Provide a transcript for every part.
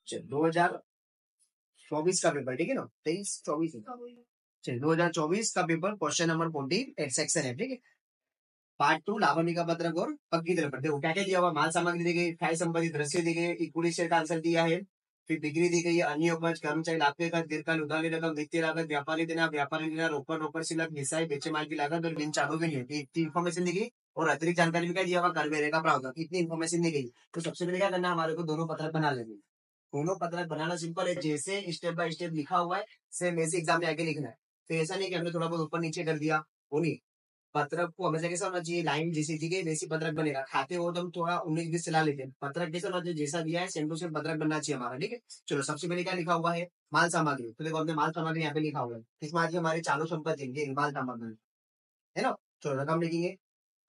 चलो 2024 का पेपर, ठीक है ना, 23-24। चलिए 2024 का पेपर, क्वेश्चन नंबर 14 सेक्शन है, ठीक है। पार्ट 2 लाभान्वित का पत्रक और पक्की तरफ। देखो क्या क्या दिया हुआ, माल सामग्री दी गई, स्थायी संपत्ति, दृश्य दी गई, इक्विटी शेयर का आंसर दिया है, फिर बिक्री दी गई है, अन्य उपज, कर्मचारी लाभ के खर्च, दीर्घकाल उधारी रकम, वित्तीय लागत, व्यापारी देना, व्यापारी देना, रोकड़ शिलक, हिस्सा, बेचे माल की लागत और बिन चालू भी नहीं है, इतनी इन्फॉर्मेशन दी गई। और अतिरिक्त जानकारी भी क्या दिया हुआ, कर वेरे का प्रावधान, इतनी इन्फॉर्मेशन दी गई। तो सबसे पहले क्या करना है, हमारे को दोनों पत्रक बना लेंगे। दोनों पत्रक बनाना सिंपल है, जैसे स्टेप बाय स्टेप लिखा हुआ है सेम वैसे एग्जाम में आगे लिखना है। तो ऐसा नहीं कि हमने थोड़ा बहुत ऊपर नीचे कर दिया, वो नहीं। पत्रक को हमेशा कैसा होना चाहिए, लाइन जैसी दी गई वैसी पत्रक बनेगा। खाते हो तो हम थोड़ा 19-20 चला लेते हैं, पत्रक कैसा होना चाहिए, जैसा दिया है सेम टू सेम पत्रक बनना चाहिए हमारा, ठीक है। चलो सबसे पहले क्या लिखा हुआ है, माल सामग्री। तो देखो हमने माल सामग्री यहाँ पे लिखा हुआ है, इसमें आज हमारे चालू संपत्ति माल सामग्री है ना। चलो रकम लिखेंगे।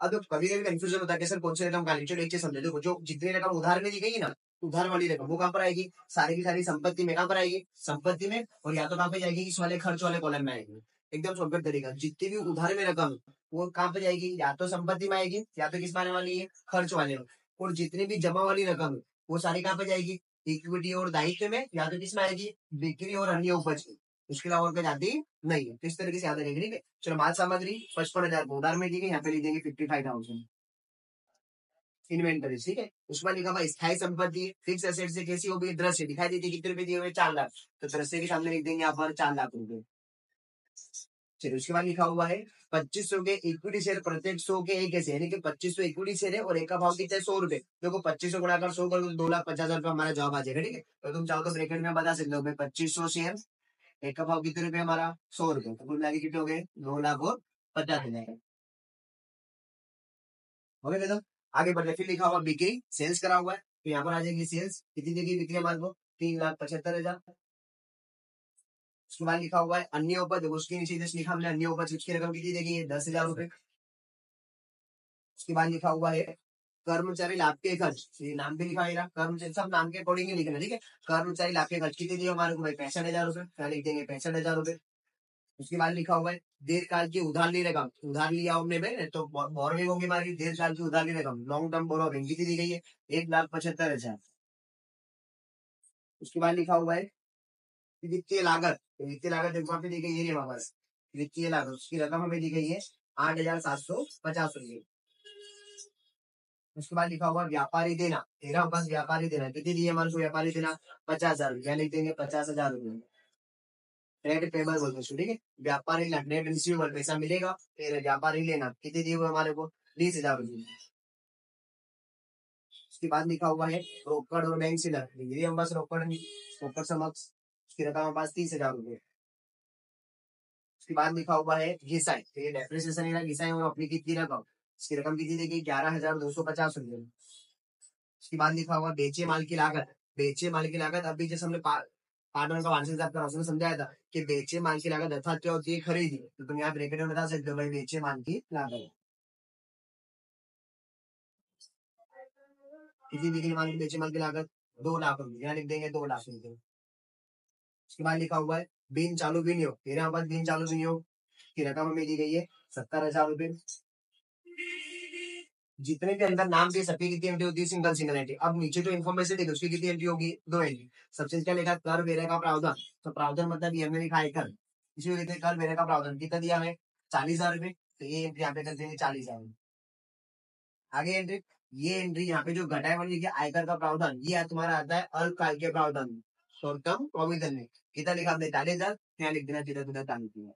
अब कभी कभी कंफ्यूजन होता है कि सर कौन सी रकम काली। चलो एक चीज समझो, देखो जो जितनी रकम उधार में दी गई है ना, उधार वाली रकम वो कहाँ पर आएगी, सारी की सारी संपत्ति में। कहाँ पर आएगी, संपत्ति में। और या तो कहाँ पे जाएगी, इस वाले खर्च वाले कॉलम में आएगी। एकदम शॉर्टकट तरीका, जितनी भी उधार में रकम वो कहाँ पे जाएगी, या तो संपत्ति में आएगी या तो किस में आने वाली है, खर्च वाले में। और जितनी भी जमा वाली रकम वो सारी कहाँ पे जाएगी, इक्विटी और दायित्व में, या तो किस में आएगी, बिक्री और अन्य उपज में। उसके अलावा और कहीं जाती नहीं है। तो इस तरीके से याद रखेंगे, ठीक है। चलो माल सामग्री 55,000 उधार में दी गई, यहाँ पे लिख देंगे 55,000। इन्वेंटरी, ठीक है। उसमें लिखा हुआ स्थायी संपत्ति फिक्स एसेट से कैसी होगी, दृश्य दिखाई देती है, कितने रुपए दिए हुए, 4 लाख। तो दृश्य के सामने लिख देंगे यहाँ पर 4 लाख रुपए। चलिए उसके बाद लिखा हुआ है 2500 के इक्विटी शेयर, प्रत्येक 100 के एक ऐसे, यानी कि 2500 इक्विटी शेयर है और एक का भाव कितना है, 100 रुपए। देखो 2500 गुणाकर 100 कर 2,50,000 रुपए हमारा जवाब आ जाएगा, ठीक है। तो तुम चाहो तो ब्रैकेट में बता सकते हो, 2500 शेयर, एक का भाव कितने रुपए हमारा, 100 रुपए। तो कुल मिला के कितने हो गए, 2,50,000। हो गया खत्म। आगे बढ़ते, फिर लिखा हुआ बिक्री, सेल्स करा हुआ है, तो यहाँ पर आ जाएगी सेल्स, कितनी देगी बिक्री हमारे को, 3,75,000। उसके बाद लिखा हुआ है अन्य उपज, उसके नीचे जैसे लिखा हमने अन्य उपज, उसकी रकम कितनी देगी, 10,000 रुपए। उसके बाद लिखा हुआ है कर्मचारी लाभ के खर्च, ये नाम भी लिखा है, कर्मचारी सब नाम के अकॉर्डिंग ही लिखना, ठीक है। कर्मचारी लाभ के खर्च कितने दिए हमारे को भाई, 65,000 रुपए, क्या लिख देंगे, 65,000 रुपए। उसके बाद लिखा हुआ है दीर्घकाल की उधार ली रकम, उधार लिया हमने भाई, तो बोरोइंग होगी हमारी, दीर्घकाल की उधार ली रकम, लॉन्ग टर्म बोरोइंग कितनी दी गई है, 1,75,000। उसके बाद लिखा हुआ है वित्तीय लागत, वित्तीय लागत एक वहां पे दी गई है हमारे पास, वित्तीय लागत उसकी रकम हमें दी गई है 8,750 रुपये। उसके बाद लिखा हुआ व्यापारी देना, तेरा बस व्यापारी देना कितनी दी है हमारे को, व्यापारी देना 50,000 रुपया, लिख देंगे 50,000 रुपये। नेट पेबल बोलते हैं, ठीक है। व्यापारी नेट रिसीवेबल पैसा मिलेगा, फिर व्यापारी लेना कितनी दी हुई हमारे को, 20,000 रुपये। उसके बाद लिखा हुआ है रोकड़ और बैंक से ये हम बस रोकड़ समक्ष उसकी रकम हमारे पास 30,000 रुपये। उसके बाद लिखा हुआ है घिसाई, तो ये डेप्रिसिएशन है, घिसाई और अपनी कितनी रकम, इसकी रकम कितनी देगी, 11,250 रुपये। उसके बाद लिखा हुआ बेचे माल की लागत, बेचे माल की लागत अभी जैसे हमने पार्ट वन का आंसर आपका रोशन समझाया था कि बेचे माल की लागत अर्थात क्या होती है, खरीदी। तो तुम यहाँ ब्रैकेट में बता सकते हो भाई बेचे माल की लागत किसी भी माल की, बेचे माल की लागत 2 लाख रुपए, यहाँ लिख देंगे 2 लाख रुपए। उसके बाद लिखा हुआ है बिन चालू विनियोग, तेरे यहाँ पर बिन चालू विनियोग की रकम हमें दी गई है 70,000 रुपए। जितने भी अंदर नाम के सभी कितनी एंट्री होती है, सिंगल सिंगल एंट्री। अब नीचे जो इन्फॉर्मेशन दी उसकी कितनी एंट्री होगी, 2 एंट्री। सबसे क्या लिखा, कर वेरे का प्रावधान, तो प्रावधान मतलब ये हमने लिखा है कर, इसमें लिखते कर वेरे का प्रावधान कितना दिया हमें, 40,000 रुपए। तो ये एंट्री यहाँ पे कर देंगे 40,000। आगे एंट्री, ये एंट्री यहाँ पे जो घटाए वाली लिखी है आयकर का प्रावधान, ये तुम्हारा आता है अल्पकाल के प्रावधान, शॉर्ट टर्म प्रोविजन में। कितना लिखा हमने 40,000, यहाँ लिख देना 40,000।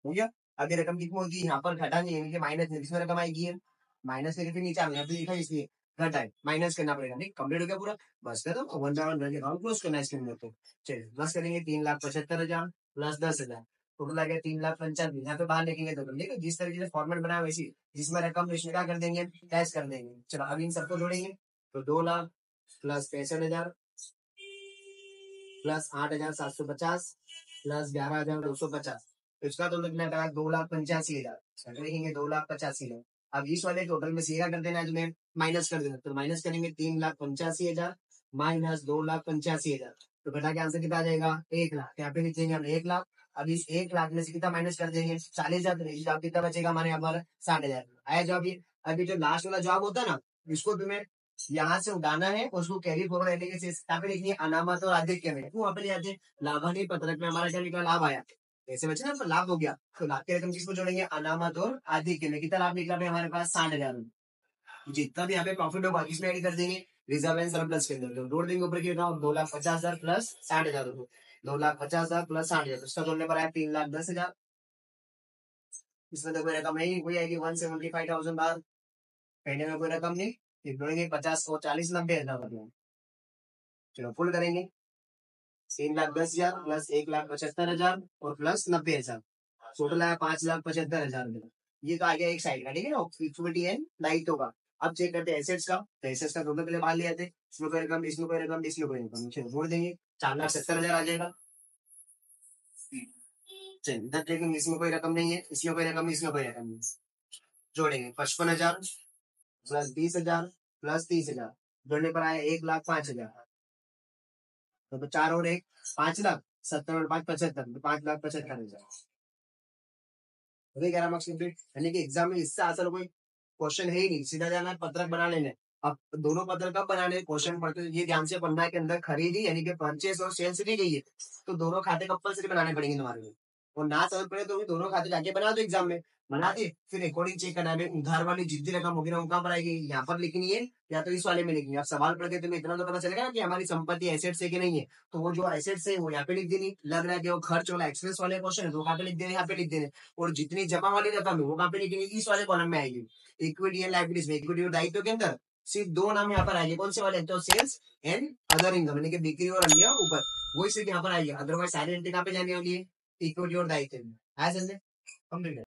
हो गया। अभी रकम कितनी होगी, यहाँ पर घटानी है, माइनस इसमें रकम आएगी है, माइनस करके फिर नीचे आना, यहाँ पे लिखा है इसलिए घटाए, माइनस करना पड़ेगा, नहीं कंप्लीट हो गया पूरा, बस कर दो 1 बाय 1 रन अकाउंट क्लोज करना है इसके अंदर। तो चलिए प्लस करेंगे 3,75,000 प्लस 10,000, टोटल आ गया 3,95,000। यहाँ पे बाहर लिखेंगे तो देखो जिस तरीके से फॉर्मेट बनाया वैसी, जिसमें रकम इसमें क्या कर देंगे, कैश कर देंगे। चलो अब इन सबको जोड़ेंगे, तो 2 लाख प्लस 65,000 प्लस 8,750 प्लस 11,250, तो इसका तो लगना है 2,85,000। लिखेंगे 2,85,000। अब इस वाले टोटल में सीधा कर देना है तुम्हें, माइनस कर देना, तो माइनस करेंगे 3,85,000 माइनस 2,85,000, तो घटा के आंसर कितना आ जाएगा, 1 लाख। यहाँ पे लिखेंगे हम 1 लाख। अब इस 1 लाख में से कितना माइनस कर देंगे, 40,000, तो जवाब कितना बचेगा हमारे यहाँ पर, 60,000 आया जवाब। ये अभी जो लास्ट वाला जवाब होता है ना, इसको तुम्हें यहाँ से उड़ाना है और उसको कैरी फॉरवर्ड रहने के यहाँ पे लिखनी है अनामत और आदित्य में, वहाँ पे जाते हैं लाभानी पत्रक में हमारा क्या निकला, लाभ आया, ऐसे बचे ना, तो लाभ हो गया, तो लाभ की रकम किसको जोड़ेंगे, अनामत और आदित्य में। कितना लाभ निकला भाई हमारे पास, 60,000। जितना भी यहाँ पे प्रॉफिट होगा इसमें ऐड कर देंगे रिजर्व एंड सरप्लस के अंदर, तो जोड़ देंगे ऊपर की रकम 2,50,000 प्लस 60,000 रुपए, 2,50,000 प्लस 60,000, उसका जोड़ने पर आया 3,10,000। इसमें तो कोई रकम नहीं, कोई आएगी 175,000 बाहर, पहले में कोई रकम नहीं, फिर जोड़ेंगे 50 और 40, 90,000। चलो फुल करेंगे, 3,10,000 प्लस 1,75,000 और प्लस 90,000, टोटल आया 5,75,000 रुपए। ये तो आ गया एक साइड का, ठीक है ना, इक्विटी एंड दायित्व का। अब चेक करते हैं एसेट्स का, तो एसेट्स का टोटल पहले मान लिया थे, इसमें कोई रकम, इसमें कोई रकम, इसमें कोई रकम, चलो जोड़ देंगे 4,70,000 आ जाएगा। चलिए इधर देखेंगे, इसमें कोई रकम नहीं है, इसमें कोई रकम, इसमें कोई रकम नहीं, जोड़ेंगे 55,000 प्लस 20,000 प्लस 30,000, जोड़ने पर आया 1,05,000, तो 4 और 1 5,00,000, 70 और 5 75, तो 5,75,000 हो गई 11 मार्क्स कंप्लीट। यानी कि एग्जाम में इससे आसान कोई क्वेश्चन है ही नहीं, सीधा जाना है पत्रक बना लेने। अब दोनों पत्रक कब बनाने, क्वेश्चन पढ़ते ये ध्यान से पढ़ना है कि अंदर खरीदी यानी कि परचेस और सेल्स दी गई है, तो दोनों खाते कंपल्सरी बनाने पड़ेंगे तुम्हारे को, और ना समझ पड़े तो भी दोनों खाते जाके बना दो एग्जाम में, बना दे फिर रिकॉर्डिंग चेक करना है, उधार वाली जितनी रकम होगी ना वो कहाँ पर आएगी, यहाँ पर लिखनी है या तो इस वाले में लिखनी है। अब सवाल पढ़ के तुम्हें इतना तो पता चलेगा ना कि हमारी संपत्ति एसेट्स है कि नहीं है, तो वो जो एसेट्स है वो यहाँ पे लिख देनी, लग रहा है कि वो खर्च वाला एक्सप्रेस वाले क्वेश्चन है तो कहाँ पे लिख देने, यहाँ पे लिख देने, और जितनी जमा वाली रकम है वो कहाँ पे लिखेंगे, इस वाले कॉलम में आएगी, इक्विटी एंड लायबिलिटीज में। इक्विटी और दायित्व के अंदर सिर्फ दो नाम यहाँ पर आएंगे, कौन से वाले, तो सेल्स एंड अदर इनकम यानी कि बिक्री और अन्य ऊपर, वही सिर्फ यहाँ पर आएगी, अदरवाइज सारी एंट्री कहाँ पे जाने वाली है, इक्विटी और दायित्व में। आया समझे, कंप्लीट।